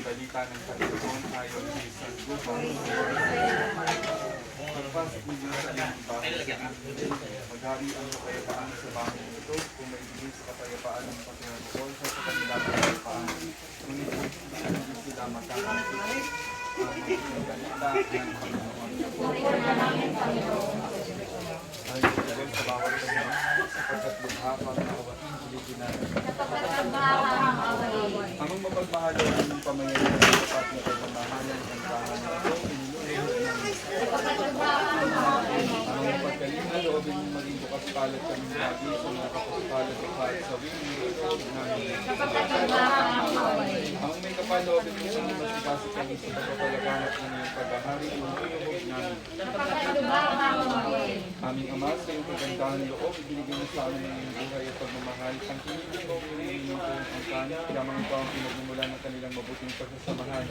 Balita ng Panginoon ayon kay San Lucas. Pagpasok ni Diyos sa iyong bahay, maghari ang kapayapaan sa bahay nito, kung maibigay sa kapayapaan ng Panginoon sa kanilang kapayapaan. Ngunit hindi sila makakakit ang balita ng Panginoon. Ay, rin sa bawat kanya, sapagkat lukha pang nakawating ulitin natin. Amang mapagmahal ng pamayanan ng sapat na pagmamahalan ng tahanan ito, inulit ng amang pagkalinga, loobin mong maging bukas palat kami lagi sa mga kapaspalat at kahit sa wingin namin. Amang may kapal, loobin mong sa mga masikasi kami sa pagpapalaganap ng iyong paghahari, inulit namin. Aming Ama, sa iyong kagandahan loob, ibinigay mo sa amin ng iyong buhay at pagmamahal. Ang kinigin mo, pinigin mo po ang kanin, lamang ito ang pinagmumula ng kanilang mabuting pagsasamahan.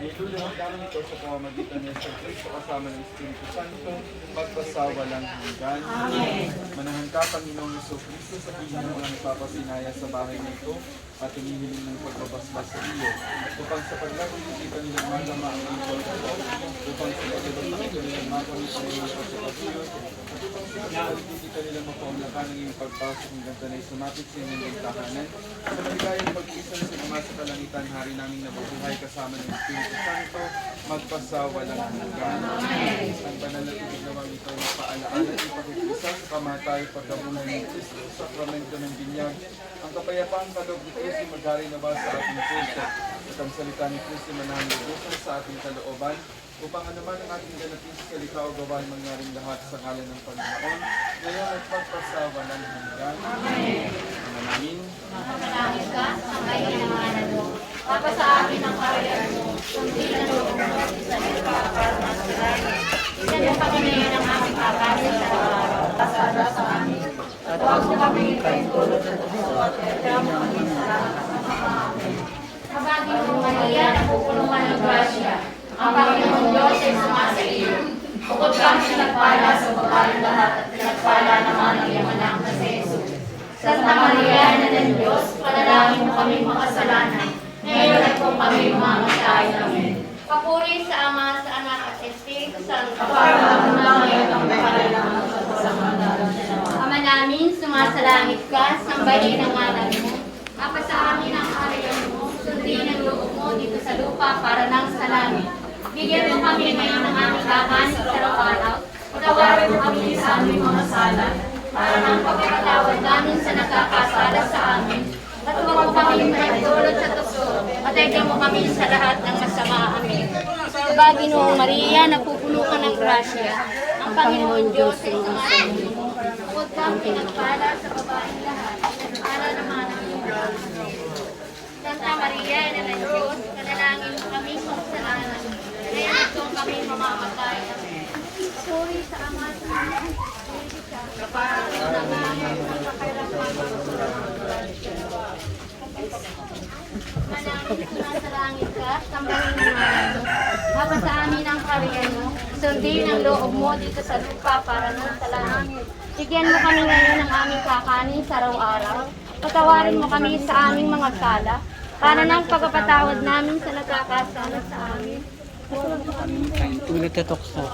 Nilulunod namin ito sa pamamagitan niya sa Kristo kasama ng Espiritu Santo, magpasawa lang hanggan. Manahan ka, Panginoong Jesucristo, sa piling ng mga nagpapasinaya sa bahay na ito at humihiling ng pagbabasbas sa iyo. Upang sa paglagong kita nilang madama ang iyong pagkakas, upang sa paglabas ng kanilang makamit ang iyong pagkakasiyos, at upang sa paglagong kita nilang mapaunlakan ang iyong pagpasok ng ganda na isumapit sa inyong tahanan. Sa maligayang pag-isa sa mga sa kalangitan, hari namin na mabuhay kasama ng Espiritu Santo, magpasawa lang hanggan. Ang banal na tubig nawang ito ay paalaala at ipakikisa sa kamatay pagkabuhay ng Kristo, sakramento ng binyag. Ang kapayapaang kaloob ni Kristo maghari na ba sa ating puso at ang salita ni Kristo mananalubusan sa ating kalooban upang anuman ang ating ganapin sa salita o gawain mangyaring lahat sa ngalan ng Panginoon ngayon at pagpasawa ng hanggan. Amen. Ang namin. Mapanalangin ka sa ngayon ng mga nalo. Papa sa amin ang karayaan mo, kundi na loob mo sa lupa para masirayan. Isa ng Panginoon ang aming kakasin sa araw, pasada sa amin. At huwag mo kami ipahintulot sa puso at kaya mo kami sa lahat ng mga amin. Kabagin mo, Maria, napupuno ka ng grasya. Ang Panginoon Diyos ay sumasa iyo. Bukod kang pinagpala sa babaeng lahat at pinagpala naman ang iyong anak na si Jesus. Santa Maria, Ina ng Diyos, panalangin mo kami makasalanan. Ngayon at kung kami mamatay. Amen. Papuri sa Ama, sa Anak at sa Espiritu Santo. Para ngayon ang kailangan sa Ama namin, sumasalangit ka, sambahin ang ngalan mo. Apa sa amin ang karayaan mo, sundin ang loob mo dito sa lupa para nang sa langit. Bigyan mo kami ngayon ng aming kakanin sa araw-araw. Patawarin mo kami sa aming mga sala, para nang pagkakatawad namin sa nakakasala sa amin. At huwag mo kami maitulot sa tukso, at igyan mo kami sa lahat ng masama. Amen. Baginoong Maria, napupuno ka ng grasya. Ang Panginoon Diyos ay sumasa iyo. Huwag kang pinagpala sa babaeng lahat, para naman ang iyong anak. Santa Maria, Ina ng Diyos, panalangin mo kami makasalanan. Kaya ito kami mamamatay. Amen. Puri sa Ama, sa Anak, sa para ng namin sa kailangan Manangin sa langit ka, sambahin mo namin. Haba sa amin ang karyan mo, sundin ang loob mo dito sa lupa para nang sa langit. Bigyan mo kami ngayon ng aming kakanin sa araw-araw. Patawarin mo kami sa aming mga sala, para nang pagpapatawad namin sa nagkakasala sa amin. Ulit ito ko.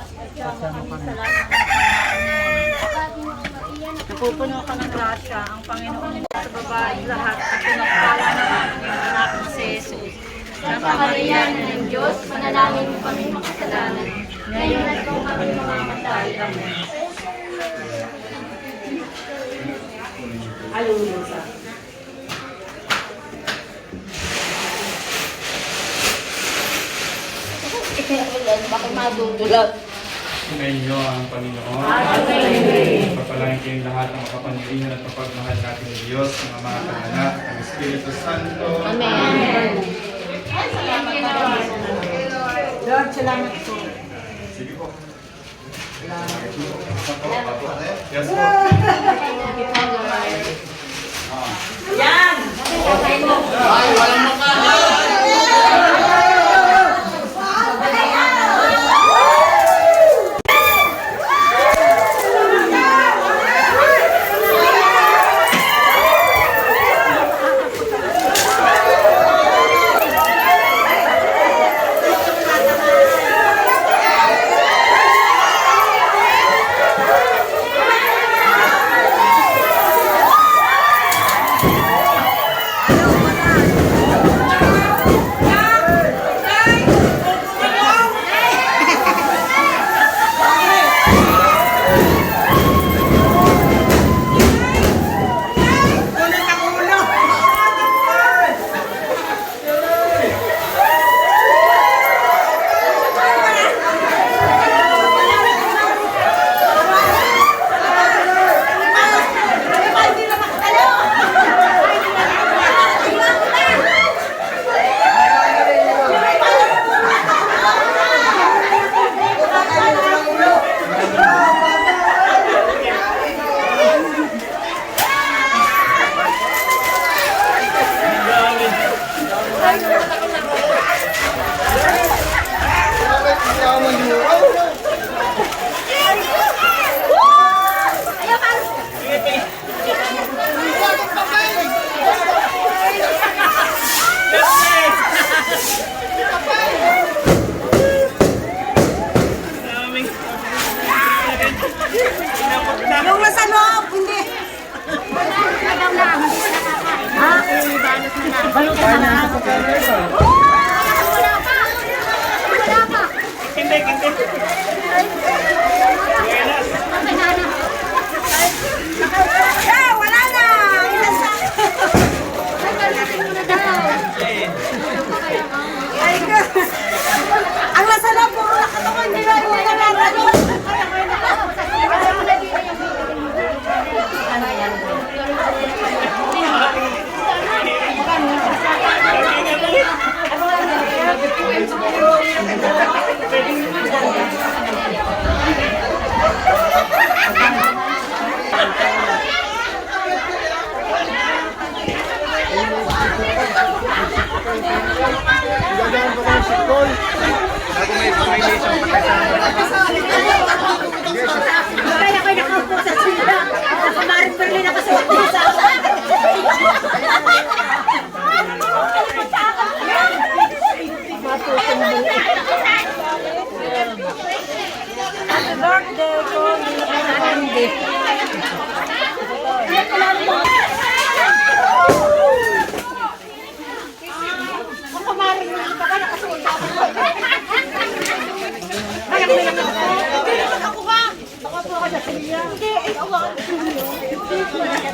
Napupuno ka ng grasya, ang Panginoon sa babaeng lahat at pinagpala naman ang iyong anak na si Jesus. Santa Maria, Ina ng Diyos, manalangin mo kami makasalanan. Ngayon at kung kami mamamatay. Amen. Hallelujah. Bakit madudulag? Sumainyo ang Panginoon. Papalain kayong lahat ng makapangyarihan at mapagmahal natin ng Diyos, ng Ama at ng Anak, at ng Espiritu Santo. Amen. Lord, salamat po. Sige po. Yes po. Yung nasa loob, hindi. Balot na lang. Wala pa. Wala pa. Kintik. Wala na. Inasa. Ay, palating mo na daw. Ay, ka. Ang nasa loob, puro nakatawan. Hindi na yung nalala. Kaya kayo nakaupo sa sila. Nakamaring Berlin nakasuot sa Happy birthday, Connie and Andy. Nakamaring mo ka ba nakasuot sa Ay, ako na ako. Hindi naman ako ha. Ako po ako sa sila. Hindi, ako ako sa sila.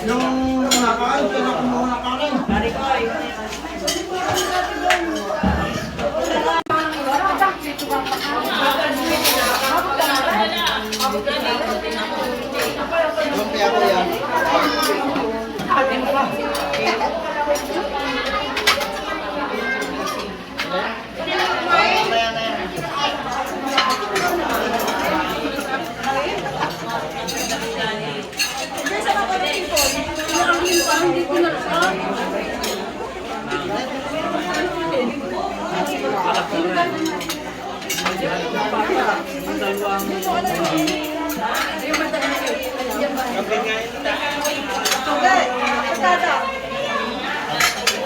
Yung nakain, kaya kumuha na kanin.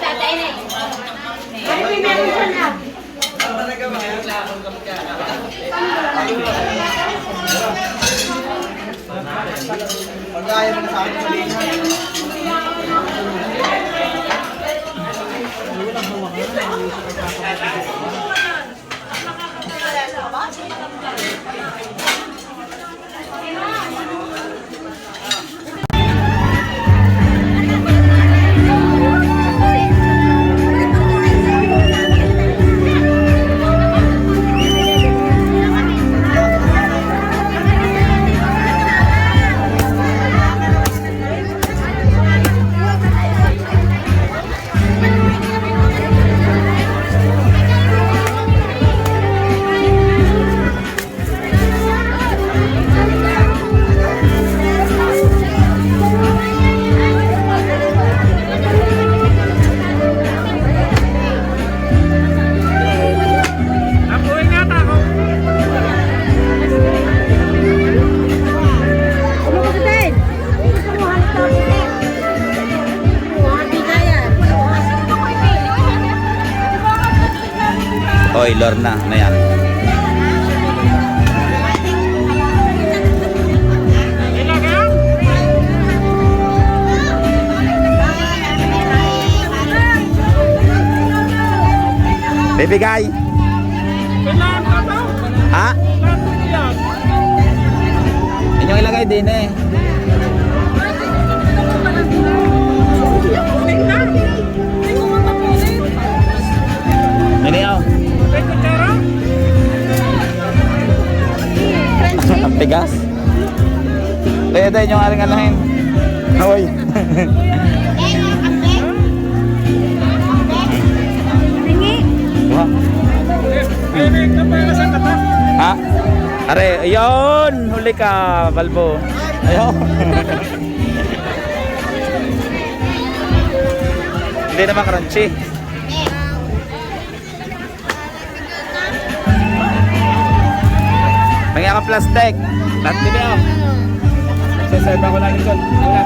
Tatay na eh. Pag-ayaw mo na sa akin, mali na. Oy, Lorna, ano yan? Bibigay. Ha? Inyong ilagay din eh. Ini oh. Ang tigas. Pwede yung aring anahin. Hoy. Wah. Ha? Are, ayun, huli ka, Balbo. Ayun. Hindi naman crunchy. Nangyay ka plastic. Lahat din ako. Nagsaserve ako lagi doon. Wala.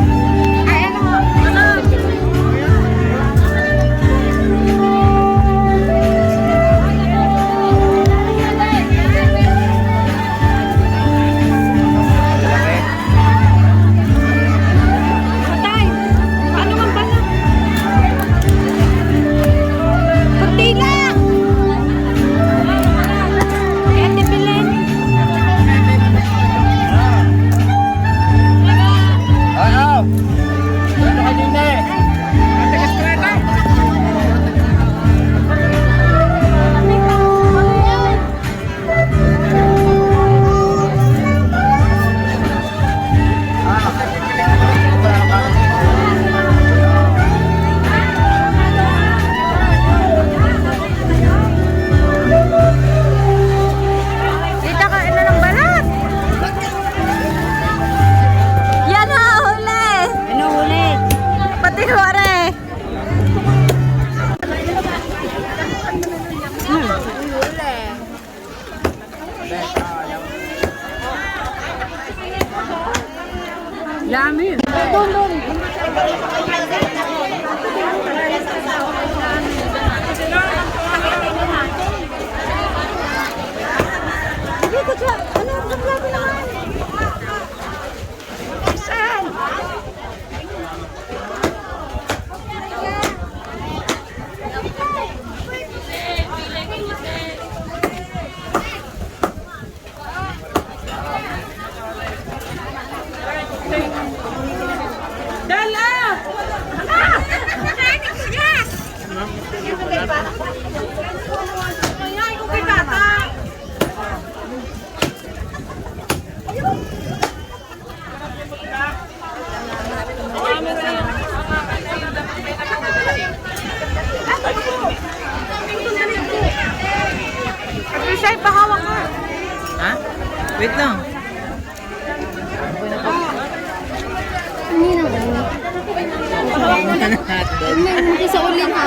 Dami. Sige ko siya. Ano ang vlog naman? Saan? Dala! Ay, pahawak ka. Ha? Wait lang. Hindi na gano'n. Hindi sa ulin ha.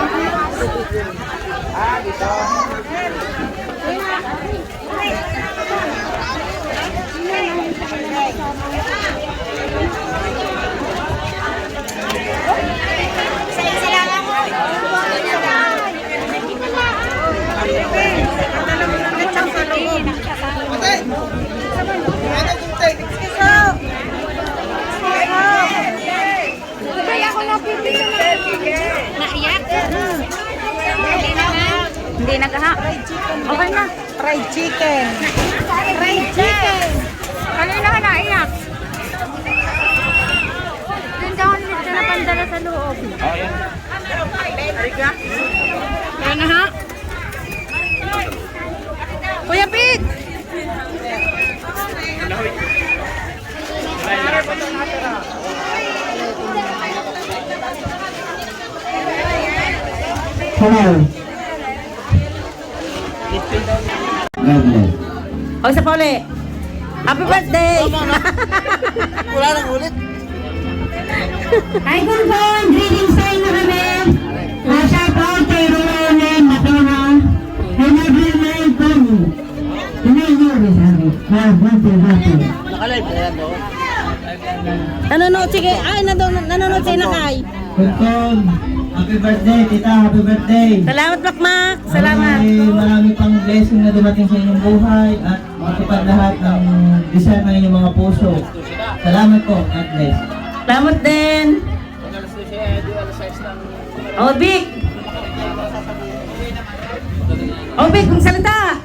Hindi naghaha. Okay na. Fried chicken. Fried chicken. Kanina ka naiyak. Doon daw ulit na pandala sa loob. Oh, yan. Yan na ha. Kuya Pete! Hello. God bless. O, isa pa uli. Happy birthday! Hi, Gungon! Greetings sa inyo kami! Shout out kay Rolone, Matona, and everyone from Inayuri, sabi. Happy. Nanonood sige. Ay, nanonood si Nakay. Gungon, happy birthday, tita, happy birthday! Salamat, Makmak. Salamat. Marami pang blessing na dumating sa inyong buhay at matupad lahat ng desire ng inyong mga puso. Salamat po, God bless. Salamat din. O, Vic. O, Vic, kung salita.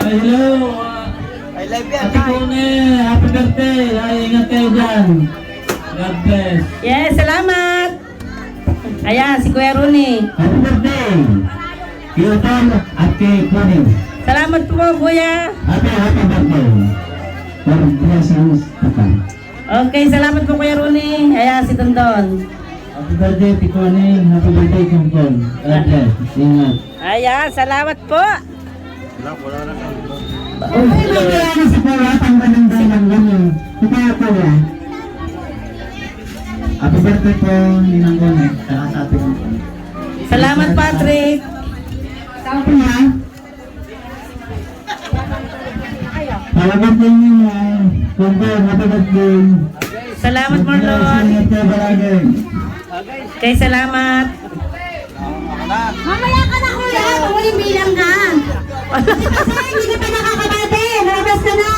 Hello! I love you, Ate Kone! Happy birthday! Ay, ingat kayo dyan! God bless! Yes, salamat. Ayan, si Kuya Rooney. Happy birthday! Kyoton at kay Kone! Salamat po, Kuya. Happy birthday! For blessings to come. Okay, salamat po, Kuya Rooney. Ayan, si Tondon. Happy birthday, Ate Kone! Happy birthday, Kongkong! God bless! Ingat! Ayan, salamat po. Uy, kaya na si Kuya, tanggalang dalang ganyan. Kita Kuya. Happy birthday po, Ninang Kone. Saka sa ating Salamat, Patrick. Kuya. Salamat din niyo. Kongkong, happy birthday. Salamat, Marlon. Ingat kayo palagi. Okay, salamat. Mamaya ka na, kuya. Huling bilang ka. Kasi hindi ka pa nakakabate. Nalabas ka na.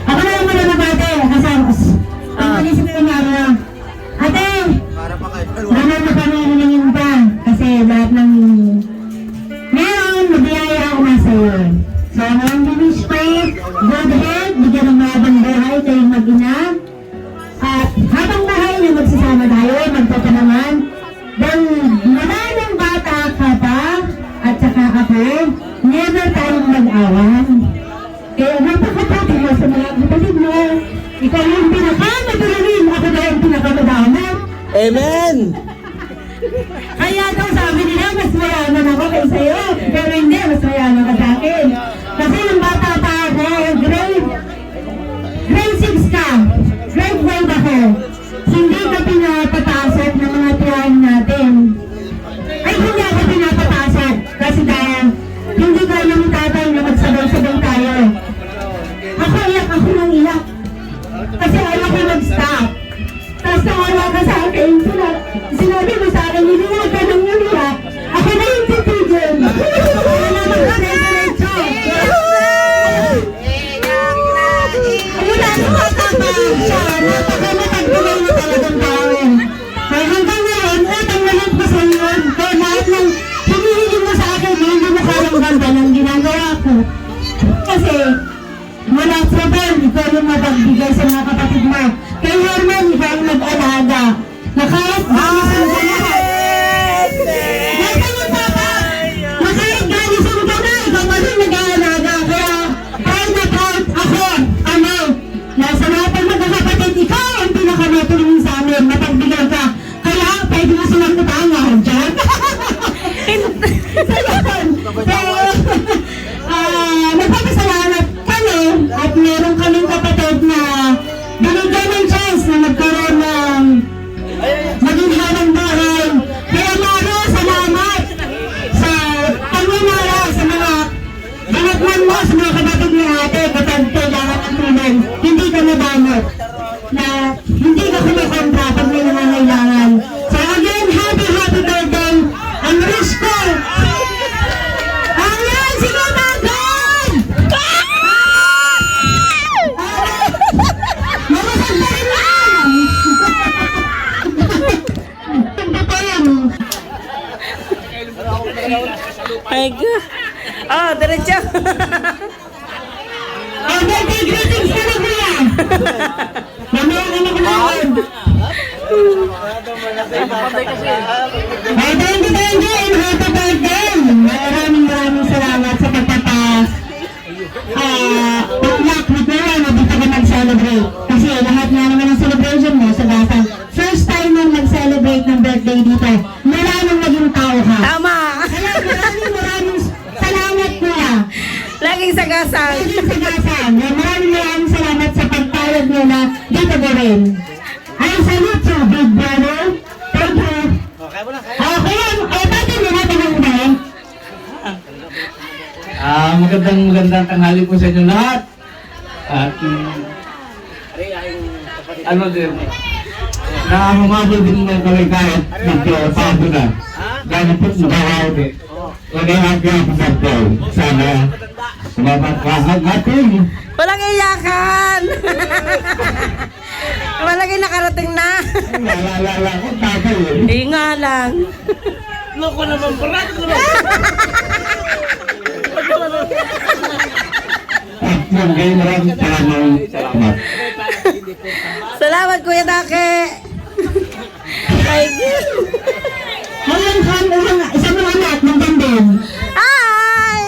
Ako na yung mananabate. Kasamos. Ang manisip ko nga ako. Ate! Naman na kami hiningin pa. Kasi lahat ng... Meron, mabiyaya ako na sa'yo. So, ngayon din straight, good health, bigyan ng mahabang buhay kayong mag-ina. At habang buhay na magsasama tayo, magpapanaman. Dahil mula ng bata ka pa, at saka ako, never tayong mag-awan. Kaya napakapatid mo sa mga kapatid mo. Ikaw yung pinakamadalamin, ako na yung pinakamadama. Amen! Kaya daw sabi nila, mas mayaman ako kay sa'yo. Pero hindi, mas mayaman ka sa akin. Kasi nung bata pa ako, grade 6 ka, grade 5 ako. Hindi ka pinapapasok ng mga tuwan natin. Ay, hindi ako pinapapasok. Kasi dahil, hindi ko alam yung tatay na magsabay-sabay tayo. Ako iyak, ako nang iyak. Kasi ayaw ko mag-stop. Tapos nawawa ka sa akin, sinabi mo sa akin, hindi na ka nang umiyak. Ako na yung titigil. Ako na mag-diretso. Wala na matapang siya. Napaka-matagbigay na talagang tao. Kaya hanggang ngayon, utang na lang ko sa iyo. Kaya lahat ng hinihiling mo sa akin, hindi mo kayang ganda ng ginagawa ko. Kasi, mula sa Ben, ikaw yung mapagbigay sa mga kapatid mo. Kay Herman, ikaw yung nag-alaga. Na kahit ganising ka na. Nasa yung papa, na kahit ganising ka na, ikaw pa rin nag-aalaga. Kaya, proud na proud ako, ano, na sa lahat ng magkakapatid, ikaw ang pinakamatulungin sa amin, mapagbigay ka. Kaya, pwede mo silang utangan, dyan. Nagpapasalamat kami at meron kaming kapatid na binigyan ng chance na magkaroon ng maging hanang buhay. Kaya Maro, salamat sa pagmamara sa mga binagman mo sa mga kapatid ni ate kapag kailangan ng tulong. Hindi ka nadamot na hindi ka kumakontra pag may nangangailangan. So again, happy birthday! Ang wish ko, ayan, si Kumagon! Ayan, Ay, God. Oh, diretso. Oh, birthday greetings ka na, kuya. Mamaya ka na kumain. Ay, thank you, and happy birthday. Maraming salamat sa pagpapas. Pag-lock na po, dito ka mag-celebrate. Kasi lahat nga naman ang celebration mo sa gasang. First time mo mag-celebrate ng birthday dito. Wala nang naging tao ka. Tama. Kaya maraming salamat, kuya. Laging sagasang. Laging sagasang. Maraming salamat sa pagtawag nyo na dito ko rin. I salute you, big brother. Thank you. Okay, pwede nyo natin ang umahin. Magandang tanghali po sa inyo lahat. At ano din, humabol din mo kami kahit nagpapado na. Gano'n po sa bahaw din. Nag-i-happy ako sa birthday. Sana sumabagpahag natin. Walang iyakan. Malagay nakarating na. Naalala ko, tatay eh. Eh nga lang. Loko naman, parang naman. Maraming salamat. Salamat, Kuya Dake. Ay, Ngayon, isang mga anak ng gandun. Hi!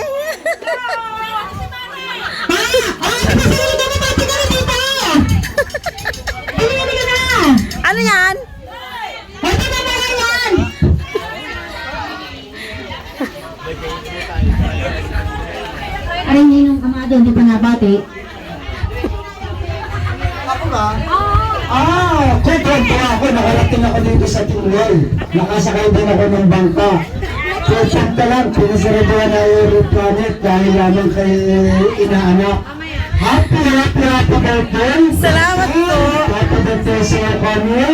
Ano yan? Ay, ninong amado, hindi pa nabati. Kutron po ako, nakarating ako dito sa Tingwal. Nakasakay din ako ng bangka. Kutron lang, pinasaraduhan na aeroplanet dahil lamang kay inaanak. Happy birthday! Salamat po. Happy birthday sa kanya.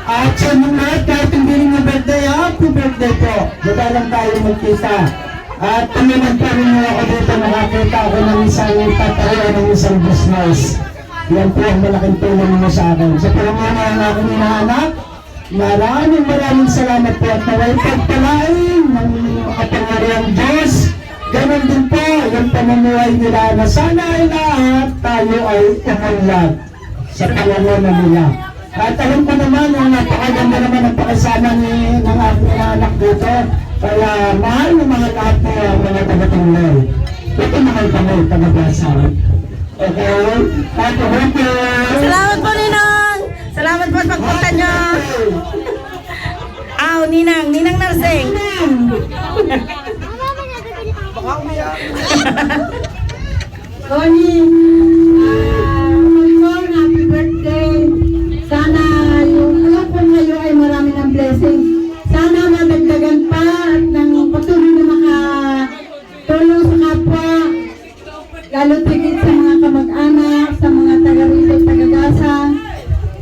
At sa mga lahat, kahit hindi rin yung birthday, happy birthday po. Baba lang tayo magkita. At tuminan pa rin mo ako dito, nakakita ako ng isang tatayo ng isang business. Yan po ang malaking tulong mo sa akin. Sa pangunguna ng aking inaanak, maraming salamat po at naway pagpalain ng makapangyarihang Diyos. Ganon din po yung pamumuhay nila na sana ay lahat tayo ay umunlad sa pangunguna nila. At alam ko naman, ang napakaganda naman ang pakisama ng aking inaanak dito. Kaya mahal ng mga lahat na mga taga-Tingwal. Ito mahal kami, taga-Basal. Okay? Happy birthday! Salamat po, Ninang. Salamat po at pagpunta nyo. Aw, Ninang Narsing. Connie, happy birthday. Sana yung alam ko ngayon ay marami ng blessings. Sana madagdagan pa at nang patuloy na makatulong sa kapwa. Lalo tigit sa mga kamag-anak, sa mga taga-rito, taga-gasa.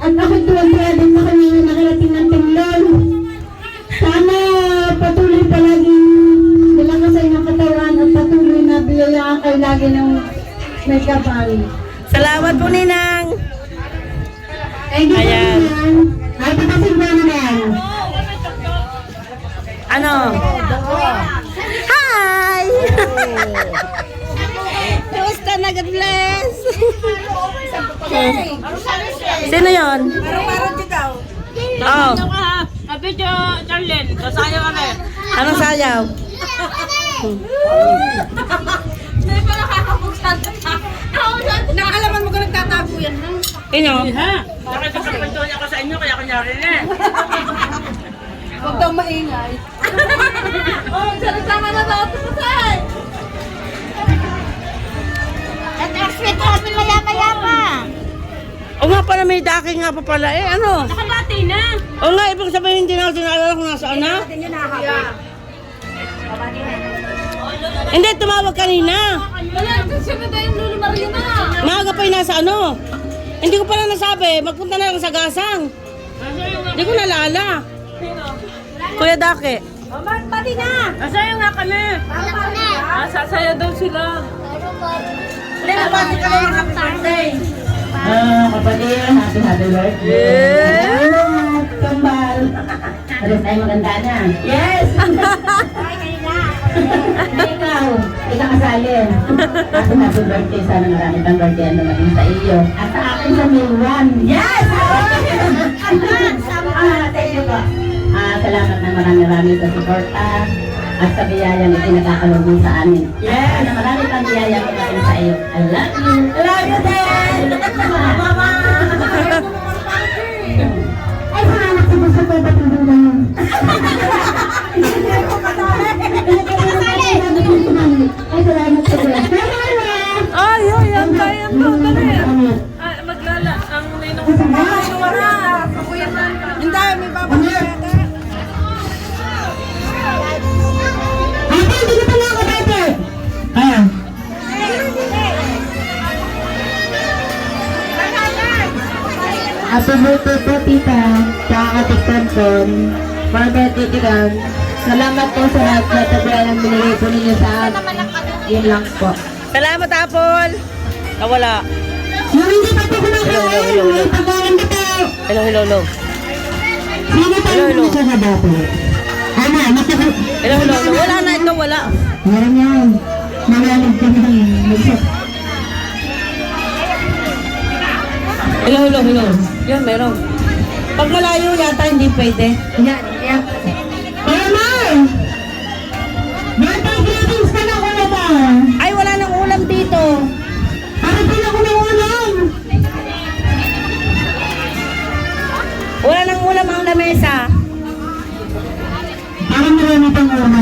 At ako tuwan-tuwa din ako ngayon nakarating ng Tinglon. Sana patuloy palaging nilakas sa inyong katawan at patuloy na biyayaan kayo lagi ng may kapal. Salamat po, Ninang. Thank you, Ayan. Ninang. Ay, patasin mo naman. Ano? Hi! Kamusta na? God bless! Sino yun? Oh. Video, Charlene, sasayaw kami. Anong sayaw? Hindi pa nakakabuksan. Nakalaman mo ka nagtatago yan, no? Ino? Nakikipagpento niya ako sa inyo, kaya kunyari na eh. Huwag daw maingay. Oh, sarasama na daw ito po sa'yo. At expect namin mayama-yama. O nga pala, may daki nga pa pala eh. Ano? Nakabati na. O nga, ibig sabihin hindi na sinaalala kung nasaan na? Hindi, tumawag kanina. Wala, siya na tayo yung Lulu Marina. Maaga pa yung nasa ano. Hindi ko pala nasabi, magpunta na lang sa gasang. Hindi ko nalala. Kuya Dake. Pati na. Sasayaw nga kami. Sasayaw daw sila. Hindi, mapati ka lang happy birthday. Kapatid, happy birthday. Kambal. Alas tayo maganda na. Yes! Ikaw, ikakasali. Happy happy birthday. Sana marami pang birthday ang dumating sa iyo. At sa akin sa Milwan. Yes! Thank you po. Salamat na marami sa suporta at sa biyayang itinatakalog mo sa amin. Yes! Sana marami pang biyayang dumating sa iyo. I love you. I love you din! Mama! Ay, salamat sa gusto ko. Ba't hindi naman? Ay, salamat sa gusto. Ay, ang kaya mo. Dali. Maglala. Ang ninong. Hindi, may babalik yata. Ate, hindi ka pala ako, ate. Happy birthday po, tita. Kakatiktan po. Birthday, tita. Salamat po sa lahat na tabihan ang binigay po ninyo sa akin. Yun lang po. Salamat, Apple. Nawala. Yung hindi pa po kumakain, may pagkain na po. Hello. Sino pa yung sa dati? Ano, nakakot. Hello. Wala na ito, wala. Meron yan. Malamig kami ng mag-shop. Hello. Yan, meron. Pag malayo yata, hindi pwede. Yan. Emma! Birthday greetings ka na ko na ba? Ay, wala nang ulam dito. Para din ako ng ulam. Wala nang ulam ang lamesa. Para marami pang ulam.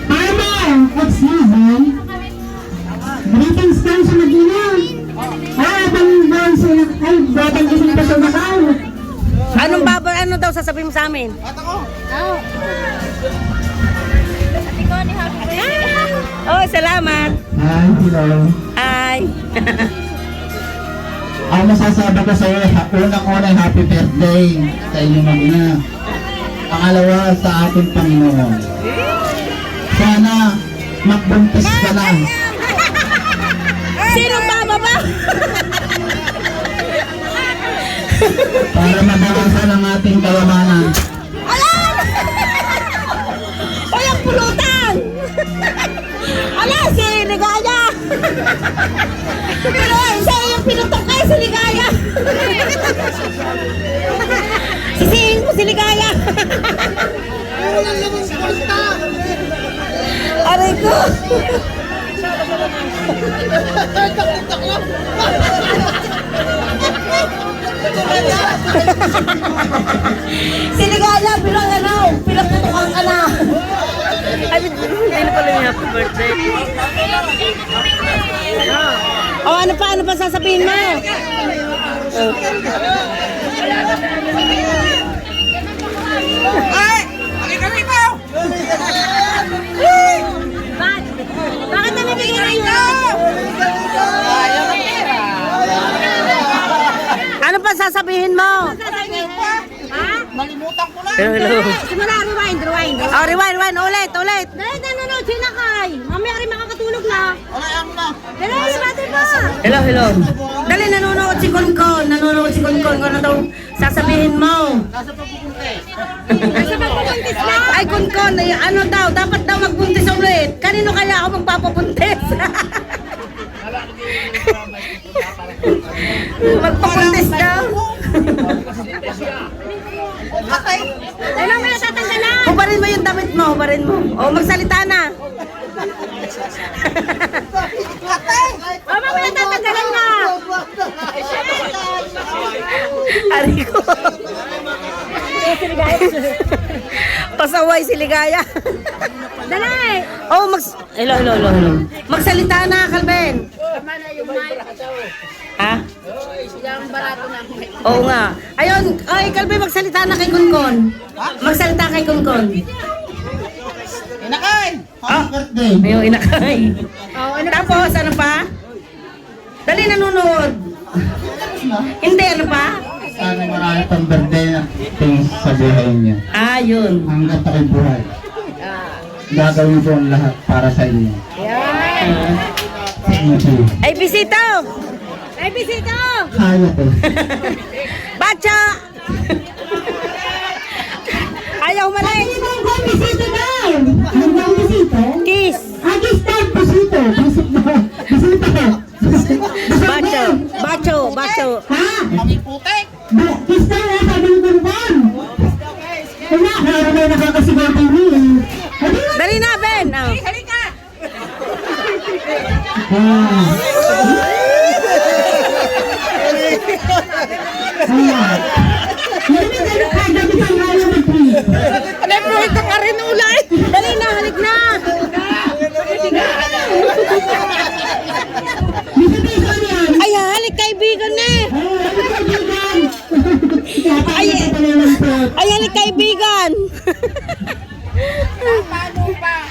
Mama! What's season? Greetings ka sa Medina. Abang doon sila. Ay, batang isang paso na kao. Anong ano daw sasabihin mo sa amin? Oh, salamat. Hi, hello. Ay. Ang masasabi ko sa iyo, unang-unang happy birthday sa inyong mag-ina. Pangalawa sa ating Panginoon. Sana magbuntis ka lang. Sino bababa? Para mabawasan ang ating kayamanan. Walang pulutan! Ala, si Ligaya! Pero sa iyong pinutok kayo si Ligaya! Sisihin mo si Ligaya! Aray ko! Si Ligaya, pinagtutukan ka na! Ay, hindi na pala yung happy birthday. Oh, ano pa sasabihin mo? Ay! Pakita rito! Bakit na nabigyan na yun? Ano pa sasabihin mo? Nalimutan ko na. Hello. Simula, rewind. Oh, rewind. Ulit. Dahil nanonood si Nakay. Mamaya rin makakatulog na. Wala yan na. Dali, bati pa. Hello. Dali, nanonood si Konkon. Ano daw sasabihin mo? Nasa pagpupunti. Nasa pagpupuntis na. Ay, Konkon, ano daw? Dapat daw magbuntis ulit. Kanino kaya ako magpapabuntis? Magpabuntis daw. Atay! Ay, mamaya tatanggalan. Hubarin mo yung damit mo. O, magsalita na. Atay! O, mamaya tatanggalan na. Ari ko. Pasaway si Ligaya. Dali. Oh, Hello. Magsalita na, Calvin. Ha? Oo nga. Ayun, ay, Calvin, magsalita na kay Konkon. Magsalita kay Konkon. Inakay! Happy birthday. Ayun, inakay. Tapos, ano pa? Dali, nanonood. Hindi, ano pa? Sana marami pang birthday na things sa buhay niyo. Yun. Hanggang tayo buhay. Gagawin ko ang lahat para sa inyo. Thank you. Ay, bisito! Ay, bisita. Kaya po. Bacha! Ayaw maling! Ay, bisita daw. Ano ba ang bisita? araw na nakakasigaw din eh. Dali na, Ben. Oh. Dali na, halik na. Ay, halik kaibigan na eh. Ay, halik kaibigan.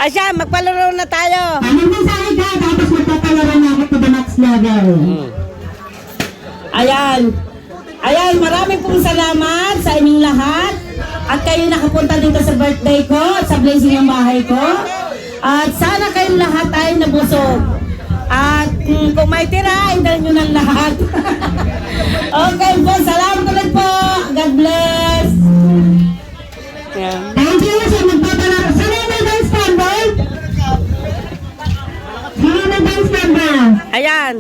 Ay siya, magpalaro na tayo. Hanggang sa akin ka, tapos magpapalaro na ako to the next level. Ayan. Ayan, maraming pong salamat sa inyong lahat. At kayo nakapunta dito sa birthday ko at sa blessing ng bahay ko. At sana kayong lahat ay nabusog. At kung may tira, indal nyo ng lahat. Okay po, salamat ulit po. God bless. Ayan. Thank you sa magpapalaro. Sino yung may dance number? Sino yung may dance number? Ayan.